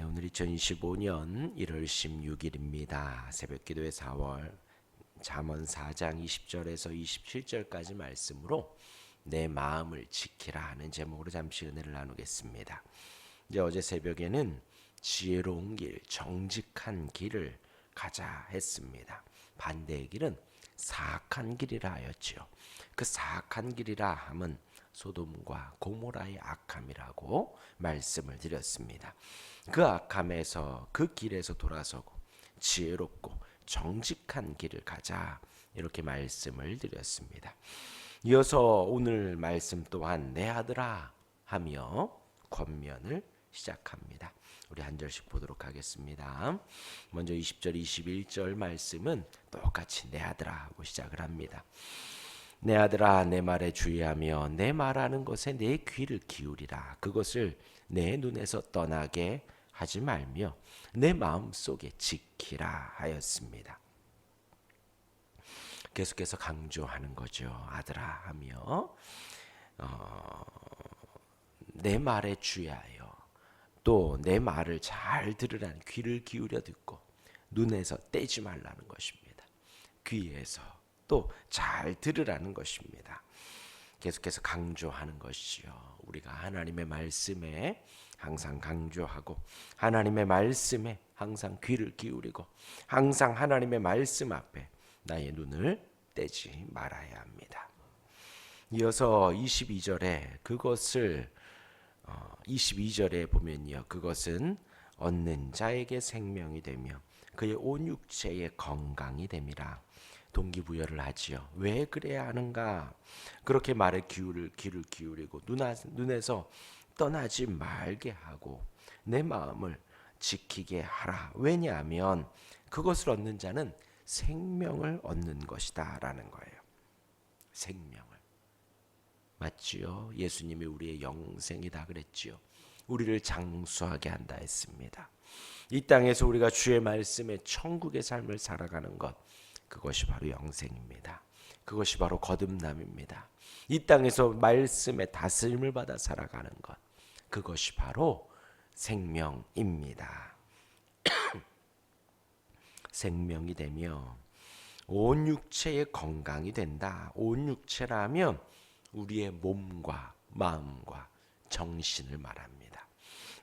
네, 오늘 2025년 1월 16일입니다. 새벽기도의 4월 잠언 4장 20절에서 27절까지 말씀으로 내 마음을 지키라 하는 제목으로 잠시 은혜를 나누겠습니다. 이제 어제 새벽에는 지혜로운 길, 정직한 길을 가자 했습니다. 반대의 길은 사악한 길이라 하였지요. 그 사악한 길이라 함은 소돔과 고모라의 악함이라고 말씀을 드렸습니다. 그 악함에서 그 길에서 돌아서고 지혜롭고 정직한 길을 가자 이렇게 말씀을 드렸습니다. 이어서 오늘 말씀 또한 내 아들아 하며 권면을 시작합니다. 우리 한 절씩 보도록 하겠습니다. 먼저 20절 21절 말씀은 똑같이 내 아들아 하고 시작을 합니다. 내 아들아 내 말에 주의하며 내 말하는 것에 내 귀를 기울이라. 그것을 내 눈에서 떠나게 하지 말며 내 마음속에 지키라 하였습니다. 계속해서 강조하는 거죠. 아들아 하며 내 말에 주의하여 또 내 말을 잘 들으라는 귀를 기울여 듣고 눈에서 떼지 말라는 것입니다. 귀에서 또 잘 들으라는 것입니다. 계속해서 강조하는 것이요. 우리가 하나님의 말씀에 항상 강조하고 하나님의 말씀에 항상 귀를 기울이고 항상 하나님의 말씀 앞에 나의 눈을 떼지 말아야 합니다. 이어서 22절에 그것을 22절에 보면요. 그것은 얻는 자에게 생명이 되며 그의 온 육체의 건강이 됨이라. 동기부여를 하지요. 왜 그래야 하는가? 그렇게 말에 귀를 기울이고 눈에서 떠나지 말게 하고 내 마음을 지키게 하라. 왜냐하면 그것을 얻는 자는 생명을 얻는 것이다 라는 거예요. 생명을. 맞지요? 예수님이 우리의 영생이다 그랬지요. 우리를 장수하게 한다 했습니다. 이 땅에서 우리가 주의 말씀에 천국의 삶을 살아가는 것, 그것이 바로 영생입니다. 그것이 바로 거듭남입니다. 이 땅에서 말씀의 다스림을 받아 살아가는 것, 그것이 바로 생명입니다. 생명이 되며 온 육체의 건강이 된다. 온 육체라면 우리의 몸과 마음과 정신을 말합니다.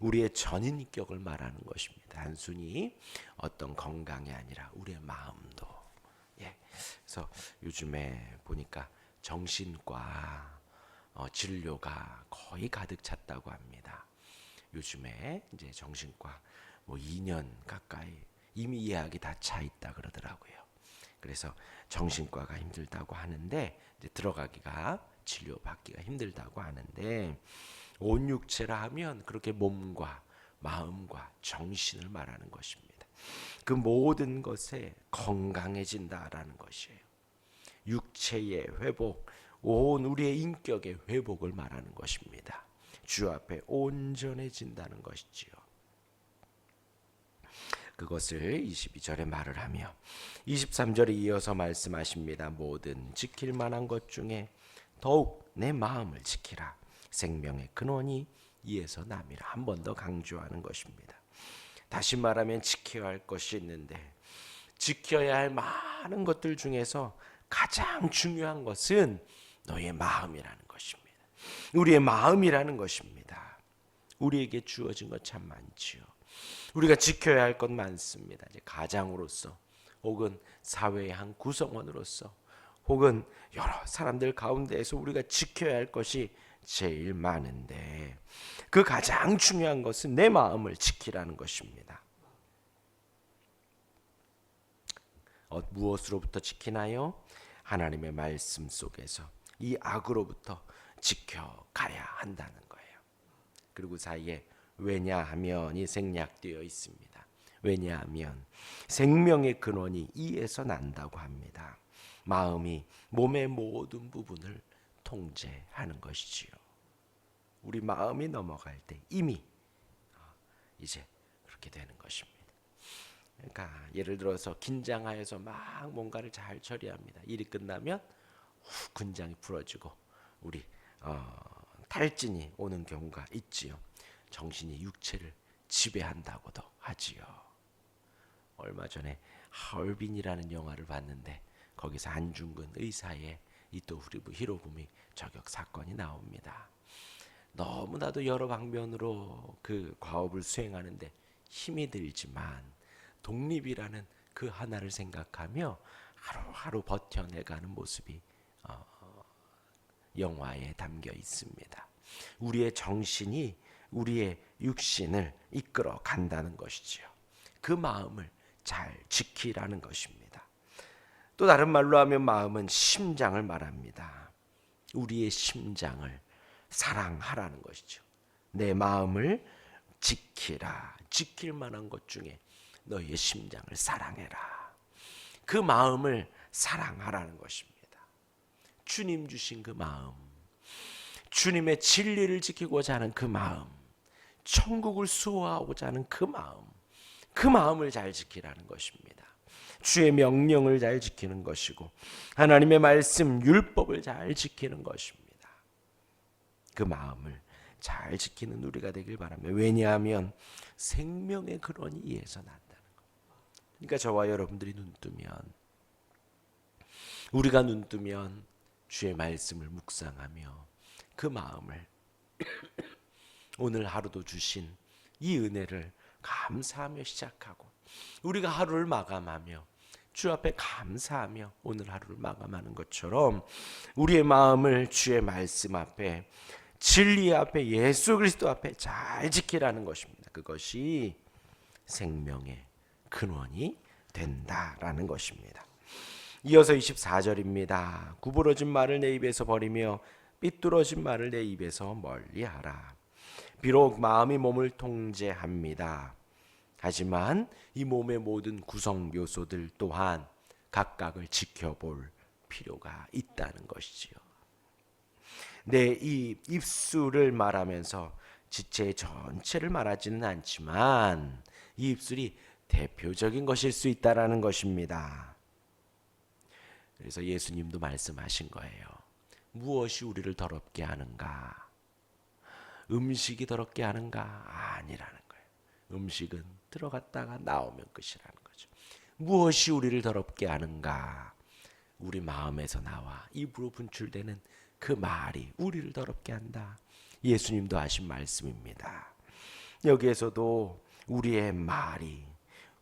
우리의 전인격을 말하는 것입니다. 단순히 어떤 건강이 아니라 우리의 마음도. 그래서 요즘에 보니까 정신과 진료가 거의 가득 찼다고 합니다. 요즘에 이제 정신과 2년 가까이 이미 예약이 다 차 있다 그러더라고요. 그래서 정신과가 힘들다고 하는데 이제 들어가기가 치료받기가 힘들다고 하는데 온 육체라 하면 그렇게 몸과 마음과 정신을 말하는 것입니다. 그 모든 것에 건강해진다라는 것이에요. 육체의 회복, 온 우리의 인격의 회복을 말하는 것입니다. 주 앞에 온전해진다는 것이지요. 그것을 22절에 말을 하며 23절에 이어서 말씀하십니다. 모든 지킬 만한 것 중에 더욱 내 마음을 지키라. 생명의 근원이 이에서 남이라. 한 번 더 강조하는 것입니다. 다시 말하면 지켜야 할 것이 있는데 지켜야 할 많은 것들 중에서 가장 중요한 것은 너의 마음이라는 것입니다. 우리의 마음이라는 것입니다. 우리에게 주어진 것 참 많지요. 우리가 지켜야 할 것 많습니다. 이제 가장으로서 혹은 사회의 한 구성원으로서 혹은 여러 사람들 가운데에서 우리가 지켜야 할 것이 제일 많은데 그 가장 중요한 것은 내 마음을 지키라는 것입니다. 무엇으로부터 지키나요? 하나님의 말씀 속에서 이 악으로부터 지켜가야 한다는 거예요. 그리고 사이에 왜냐하면이 생략되어 있습니다. 왜냐하면 생명의 근원이 이에서 난다고 합니다. 마음이 몸의 모든 부분을 통제하는 것이지요. 우리 마음이 넘어갈 때 이미 이제 그렇게 되는 것입니다. 그러니까 예를 들어서 긴장하여서 막 뭔가를 잘 처리합니다. 일이 끝나면 긴장이 풀어지고 우리 탈진이 오는 경우가 있지요. 정신이 육체를 지배한다고도 하지요. 얼마 전에 하얼빈이라는 영화를 봤는데 거기서 안중근 의사의 이토 히로부미 저격 사건이 나옵니다. 너무나도 여러 방면으로 그 과업을 수행하는데 힘이 들지만 독립이라는 그 하나를 생각하며 하루하루 버텨내가는 모습이 영화에 담겨 있습니다. 우리의 정신이 우리의 육신을 이끌어 간다는 것이지요. 그 마음을 잘 지키라는 것입니다. 또 다른 말로 하면 마음은 심장을 말합니다. 우리의 심장을 사랑하라는 것이죠. 내 마음을 지키라. 지킬 만한 것 중에 너희의 심장을 사랑해라. 그 마음을 사랑하라는 것입니다. 주님 주신 그 마음, 주님의 진리를 지키고자 하는 그 마음, 천국을 수호하고자 하는 그 마음을 잘 지키라는 것입니다. 주의 명령을 잘 지키는 것이고 하나님의 말씀, 율법을 잘 지키는 것입니다. 그 마음을 잘 지키는 우리가 되길 바랍니다. 왜냐하면 생명의 근원이 이에서 난다는 것. 그러니까 저와 여러분들이 우리가 눈 뜨면 주의 말씀을 묵상하며 그 마음을 오늘 하루도 주신 이 은혜를 감사하며 시작하고 우리가 하루를 마감하며 주 앞에 감사하며 오늘 하루를 마감하는 것처럼 우리의 마음을 주의 말씀 앞에, 진리 앞에, 예수 그리스도 앞에 잘 지키라는 것입니다. 그것이 생명의 근원이 된다라는 것입니다. 이어서 24절입니다. 구부러진 말을 내 입에서 버리며 삐뚤어진 말을 내 입에서 멀리하라. 비록 마음이 몸을 통제합니다. 하지만 이 몸의 모든 구성 요소들 또한 각각을 지켜볼 필요가 있다는 것이지요. 내 이 입술을 말하면서 지체 전체를 말하지는 않지만 이 입술이 대표적인 것일 수 있다라는 것입니다. 그래서 예수님도 말씀하신 거예요. 무엇이 우리를 더럽게 하는가? 음식이 더럽게 하는가? 아니라는 거예요. 음식은 들어갔다가 나오면 끝이라는 거죠. 무엇이 우리를 더럽게 하는가? 우리 마음에서 나와 입으로 분출되는 그 말이 우리를 더럽게 한다. 예수님도 하신 말씀입니다. 여기에서도 우리의 말이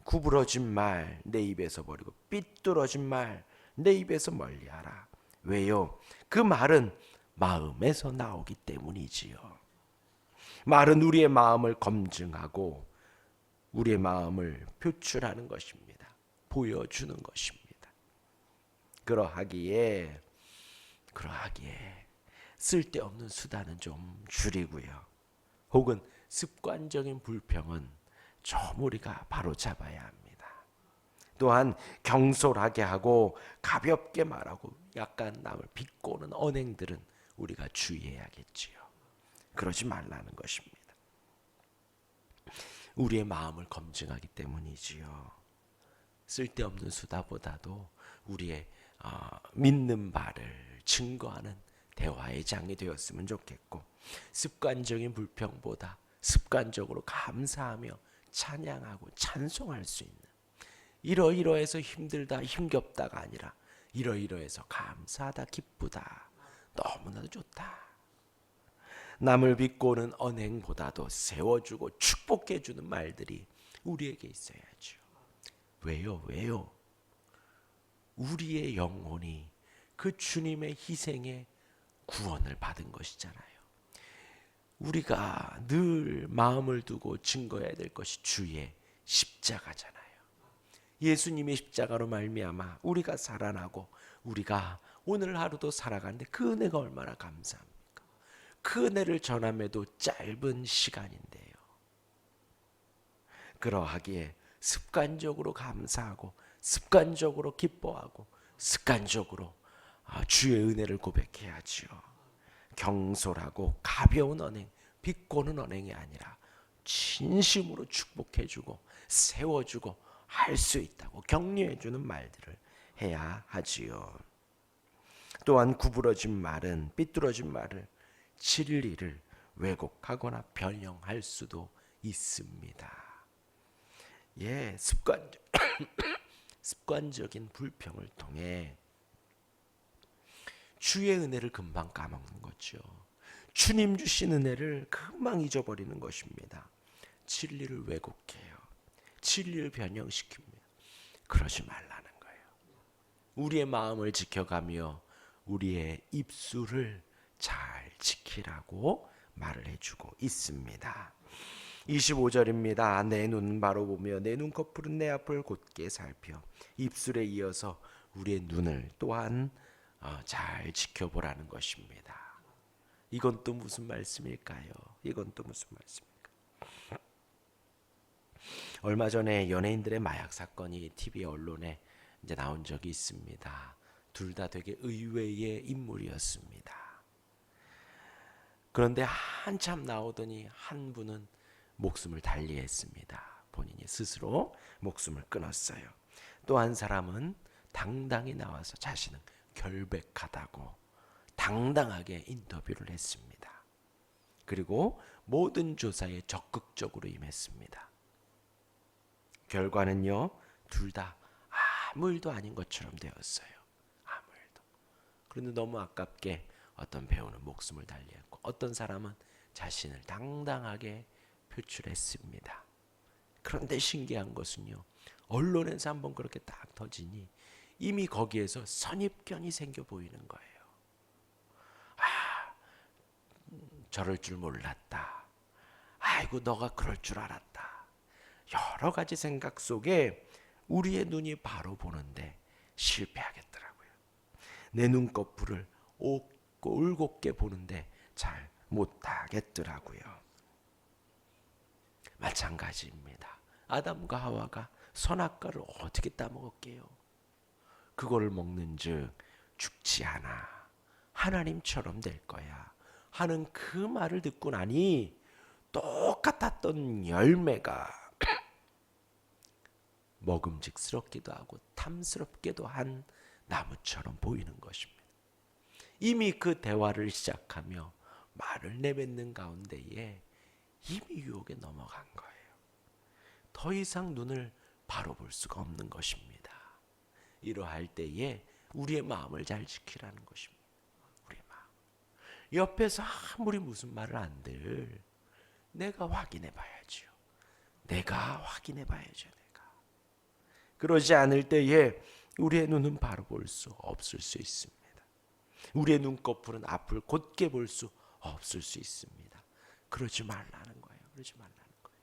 구부러진 말 내 입에서 버리고 삐뚤어진 말 내 입에서 멀리하라. 왜요? 그 말은 마음에서 나오기 때문이지요. 말은 우리의 마음을 검증하고 우리의 마음을 표출하는 것입니다. 보여주는 것입니다. 그러하기에 쓸데없는 수다는 좀 줄이고요. 혹은 습관적인 불평은 좀 우리가 바로잡아야 합니다. 또한 경솔하게 하고 가볍게 말하고 약간 남을 비꼬는 언행들은 우리가 주의해야겠지요. 그러지 말라는 것입니다. 우리의 마음을 검증하기 때문이지요. 쓸데없는 수다보다도 우리의 믿는 바를 증거하는 대화의 장이 되었으면 좋겠고, 습관적인 불평보다 습관적으로 감사하며 찬양하고 찬송할 수 있는, 이러이러해서 힘들다 힘겹다가 아니라 이러이러해서 감사하다 기쁘다 너무나도 좋다. 남을 비꼬는 언행보다도 세워주고 축복해주는 말들이 우리에게 있어야죠. 왜요? 우리의 영혼이 그 주님의 희생의 구원을 받은 것이잖아요. 우리가 늘 마음을 두고 증거해야 될 것이 주의 십자가잖아요. 예수님의 십자가로 말미암아 우리가 살아나고 우리가 오늘 하루도 살아가는데 그 은혜가 얼마나 감사합니까? 그 은혜를 전함에도 짧은 시간인데요. 그러하기에 습관적으로 감사하고 습관적으로 기뻐하고 습관적으로 주의 은혜를 고백해야지요. 경솔하고 가벼운 언행, 비꼬는 언행이 아니라 진심으로 축복해주고 세워주고 할 수 있다고 격려해주는 말들을 해야 하지요. 또한 구부러진 말은, 삐뚤어진 말을, 진리를 왜곡하거나 변형할 수도 있습니다. 예, 습관적인 불평을 통해 주의 은혜를 금방 까먹는 거죠. 주님 주신 은혜를 금방 잊어버리는 것입니다. 진리를 왜곡해요. 진리를 변형시킵니다. 그러지 말라는 거예요. 우리의 마음을 지켜가며 우리의 입술을 잘 지키라고 말을 해주고 있습니다. 25절입니다. 내 눈 바로 보며 내 눈꺼풀은 내 앞을 곧게 살펴. 입술에 이어서 우리의 눈을 또한 잘 지켜보라는 것입니다. 이건 또 무슨 말씀일까요? 이건 또 무슨 말씀일까요? 얼마 전에 연예인들의 마약 사건이 TV 언론에 이제 나온 적이 있습니다. 둘 다 되게 의외의 인물이었습니다. 그런데 한참 나오더니 한 분은 목숨을 달리했습니다. 본인이 스스로 목숨을 끊었어요. 또 한 사람은 당당히 나와서 자신은 결백하다고 당당하게 인터뷰를 했습니다. 그리고 모든 조사에 적극적으로 임했습니다. 결과는요, 둘 다 아무 일도 아닌 것처럼 되었어요. 아무 일도. 그런데 너무 아깝게 어떤 배우는 목숨을 달리했고 어떤 사람은 자신을 당당하게 표출했습니다. 그런데 신기한 것은요, 언론에서 한번 그렇게 딱 터지니 이미 거기에서 선입견이 생겨 보이는 거예요. 저럴 줄 몰랐다. 아이고 너가 그럴 줄 알았다. 여러 가지 생각 속에 우리의 눈이 바로 보는데 실패하겠더라고요. 내 눈꺼풀을 올곧게 보는데 잘 못하겠더라고요. 마찬가지입니다. 아담과 하와가 선악과를 어떻게 따먹었게요? 그걸 먹는즉 죽지 않아. 하나님처럼 될 거야 하는 그 말을 듣고 나니 똑같았던 열매가 먹음직스럽기도 하고 탐스럽기도 한 나무처럼 보이는 것입니다. 이미 그 대화를 시작하며 말을 내뱉는 가운데에 이미 유혹에 넘어간 거예요. 더 이상 눈을 바로 볼 수가 없는 것입니다. 이러할 때에 우리의 마음을 잘 지키라는 것입니다. 우리의 마음. 옆에서 아무리 무슨 말을 안들 내가 확인해 봐야죠. 내가 확인해 봐야죠. 내가. 그러지 않을 때에 우리의 눈은 바로 볼 수 없을 수 있습니다. 우리의 눈꺼풀은 앞을 곧게 볼 수 없을 수 있습니다. 그러지 말라는 거예요. 그러지 말라는 거예요.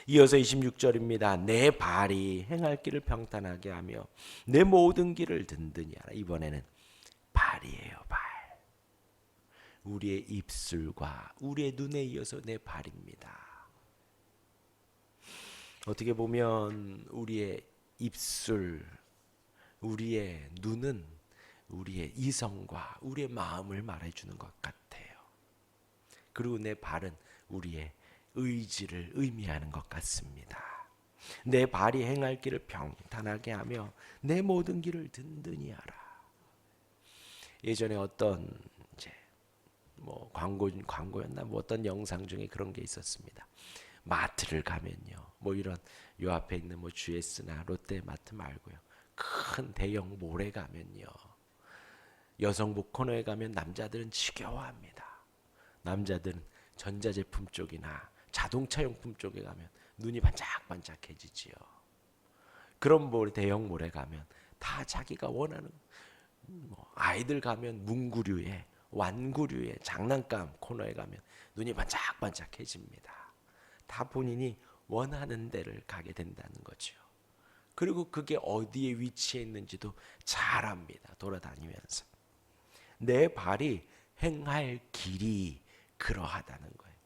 이어서 26절입니다. 내 발이 행할 길을 평탄하게 하며 내 모든 길을 든든히 하라. 이번에는 발이에요. 발. 우리의 입술과 우리의 눈에 이어서 내 발입니다. 어떻게 보면 우리의 입술, 우리의 눈은 우리의 이성과 우리의 마음을 말해주는 것 같아요. 그리고 내 발은 우리의 의지를 의미하는 것 같습니다. 내 발이 행할 길을 평탄하게 하며 내 모든 길을 든든히 하라. 예전에 어떤 광고였나 어떤 영상 중에 그런 게 있었습니다. 마트를 가면요, 이런 요 앞에 있는 GS나 롯데 마트 말고요, 큰 대형 몰에 가면요, 여성복 코너에 가면 남자들은 지겨워합니다. 남자들은 전자제품 쪽이나 자동차 용품 쪽에 가면 눈이 반짝반짝해지지요. 그런 대형 몰에 가면 다 자기가 원하는 아이들 가면 문구류에 완구류에 장난감 코너에 가면 눈이 반짝반짝해집니다. 다 본인이 원하는 데를 가게 된다는 거죠. 그리고 그게 어디에 위치해 있는지도 잘 압니다. 돌아다니면서. 내 발이 행할 길이 그러하다는 거예요.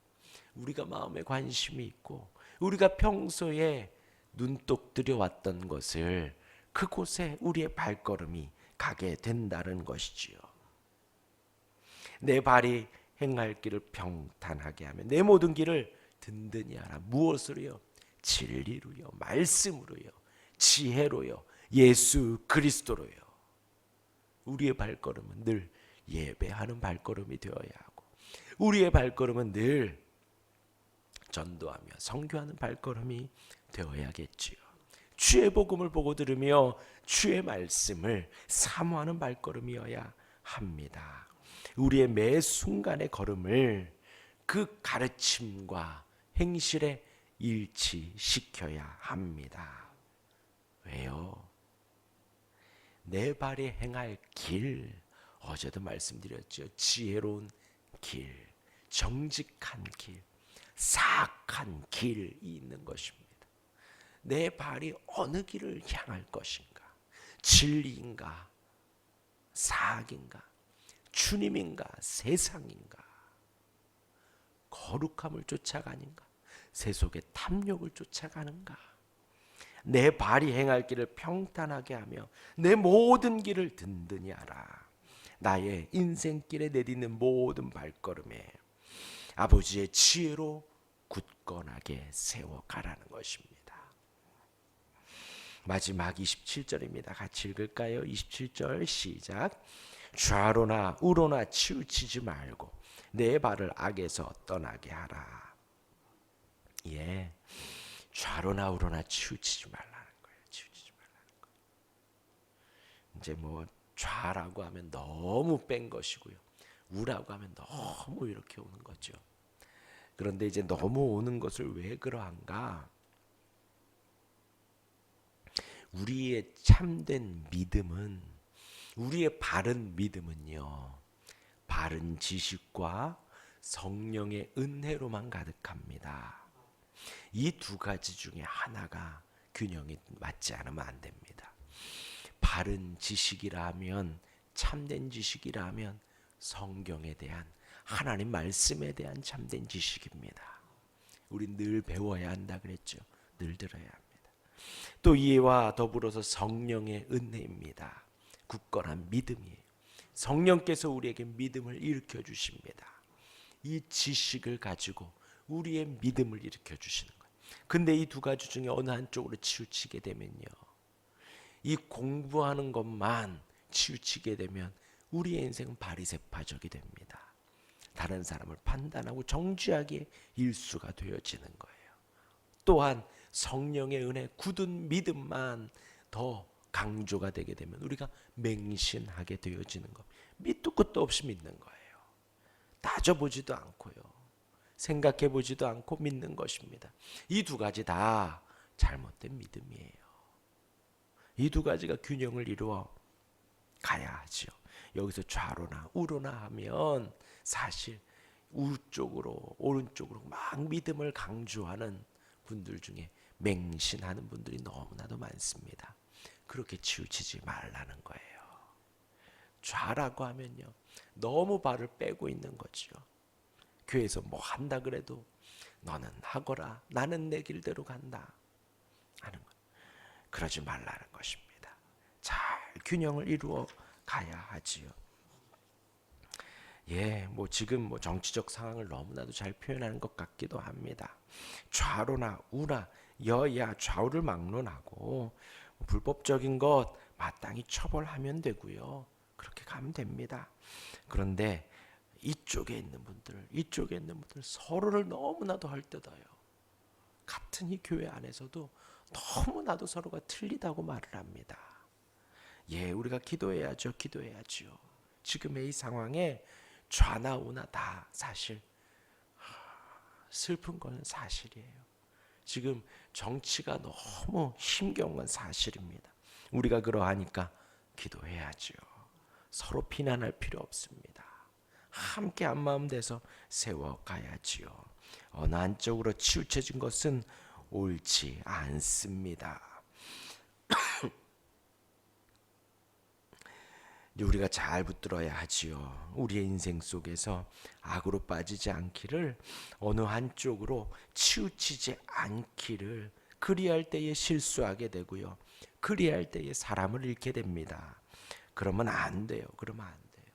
우리가 마음에 관심이 있고 우리가 평소에 눈독 들여왔던 것을 그곳에 우리의 발걸음이 가게 된다는 것이지요. 내 발이 행할 길을 평탄하게 하며 내 모든 길을 든든히 하라. 무엇으로요? 진리로요, 말씀으로요, 지혜로요, 예수 그리스도로요. 우리의 발걸음은 늘 예배하는 발걸음이 되어야 하고, 우리의 발걸음은 늘 전도하며 선교하는 발걸음이 되어야겠지요. 주의 복음을 보고 들으며 주의 말씀을 사모하는 발걸음이어야 합니다. 우리의 매 순간의 걸음을 그 가르침과 행실에 일치시켜야 합니다. 왜요? 내 발이 행할 길, 어제도 말씀드렸죠. 지혜로운 길, 정직한 길, 사악한 길이 있는 것입니다. 내 발이 어느 길을 향할 것인가? 진리인가? 사악인가? 주님인가? 세상인가? 거룩함을 쫓아가는가? 세속의 탐욕을 쫓아가는가? 내 발이 행할 길을 평탄하게 하며 내 모든 길을 든든히 하라. 나의 인생길에 내딛는 모든 발걸음에 아버지의 지혜로 굳건하게 세워가라는 것입니다. 마지막 27절입니다. 같이 읽을까요? 27절 시작. 좌로나 우로나 치우치지 말고 내 발을 악에서 떠나게 하라. 예, 좌로나 우로나 치우치지 말라는 거예요. 치우치지 말라는 거. 이제 뭐 좌라고 하면 너무 뺀 것이고요, 우라고 하면 너무 이렇게 오는 거죠. 그런데 이제 너무 오는 것을 왜 그러한가? 우리의 참된 믿음은, 우리의 바른 믿음은요, 바른 지식과 성령의 은혜로만 가득합니다. 이 두 가지 중에 하나가 균형이 맞지 않으면 안 됩니다. 바른 지식이라면, 참된 지식이라면 성경에 대한, 하나님 말씀에 대한 참된 지식입니다. 우리 늘 배워야 한다 그랬죠. 늘 들어야 합니다. 또 이와 더불어서 성령의 은혜입니다. 굳건한 믿음이에요. 성령께서 우리에게 믿음을 일으켜 주십니다. 이 지식을 가지고 우리의 믿음을 일으켜 주시는 거예요. 근데 이 두 가지 중에 어느 한쪽으로 치우치게 되면요, 이 공부하는 것만 치우치게 되면 우리의 인생은 바리새파적이 됩니다. 다른 사람을 판단하고 정죄하기에 일수가 되어지는 거예요. 또한 성령의 은혜, 굳은 믿음만 더 강조가 되게 되면 우리가 맹신하게 되어지는 것. 밑도 끝도 없이 믿는 거예요. 따져보지도 않고요, 생각해보지도 않고 믿는 것입니다. 이 두 가지 다 잘못된 믿음이에요. 이 두 가지가 균형을 이루어 가야 하죠. 여기서 좌로나 우로나 하면 사실 우쪽으로 오른쪽으로 막 믿음을 강조하는 분들 중에 맹신하는 분들이 너무나도 많습니다. 그렇게 치우치지 말라는 거예요. 좌라고 하면요, 너무 발을 빼고 있는 거죠. 교회에서 뭐 한다 그래도 너는 하거라, 나는 내 길대로 간다 하는 것. 그러지 말라는 것입니다. 잘 균형을 이루어 가야 하지요. 예, 뭐 지금 뭐 정치적 상황을 너무나도 잘 표현하는 것 같기도 합니다. 좌로나 우나 여야 좌우를 막론하고 불법적인 것 마땅히 처벌하면 되고요, 그렇게 가면 됩니다. 그런데 이쪽에 있는 분들, 이쪽에 있는 분들 서로를 너무나도 헐뜯어요. 같은 이 교회 안에서도 너무나도 서로가 틀리다고 말을 합니다. 예, 우리가 기도해야죠. 기도해야죠. 지금의 이 상황에 좌나 우나 다 사실 슬픈 건 사실이에요. 지금 정치가 너무 힘겨운 건 사실입니다. 우리가 그러하니까 기도해야죠. 서로 비난할 필요 없습니다. 함께 한 마음 돼서 세워가야지요. 어느 한쪽으로 치우쳐진 것은 옳지 않습니다. 우리가 잘 붙들어야 하지요. 우리의 인생 속에서 악으로 빠지지 않기를, 어느 한쪽으로 치우치지 않기를, 그리할 때에 실수하게 되고요, 그리할 때에 사람을 잃게 됩니다. 그러면 안 돼요. 그러면 안 돼요.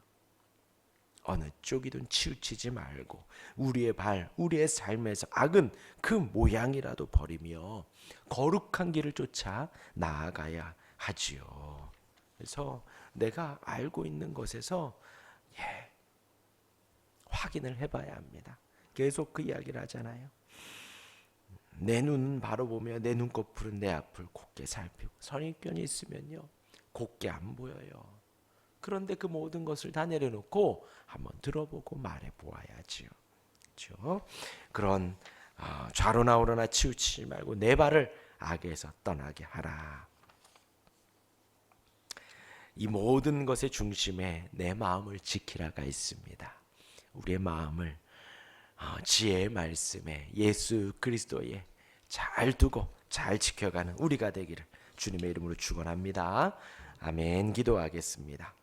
어느 쪽이든 치우치지 말고 우리의 발, 우리의 삶에서 악은 그 모양이라도 버리며 거룩한 길을 쫓아 나아가야 하지요. 그래서 내가 알고 있는 것에서 확인을 해봐야 합니다. 계속 그 이야기를 하잖아요. 내 눈 바로 보며 내 눈꺼풀은 내 앞을 곱게 살피고 선입견이 있으면요 곱게 안 보여요. 그런데 그 모든 것을 다 내려놓고 한번 들어보고 말해 보아야지요. 그렇죠? 그런 좌로나 우로나 치우치지 말고 내 발을 악에서 떠나게 하라. 이 모든 것의 중심에 내 마음을 지키라가 있습니다. 우리의 마음을 지혜의 말씀에 예수 그리스도에 잘 두고 잘 지켜가는 우리가 되기를 주님의 이름으로 축원합니다. 아멘. 기도하겠습니다.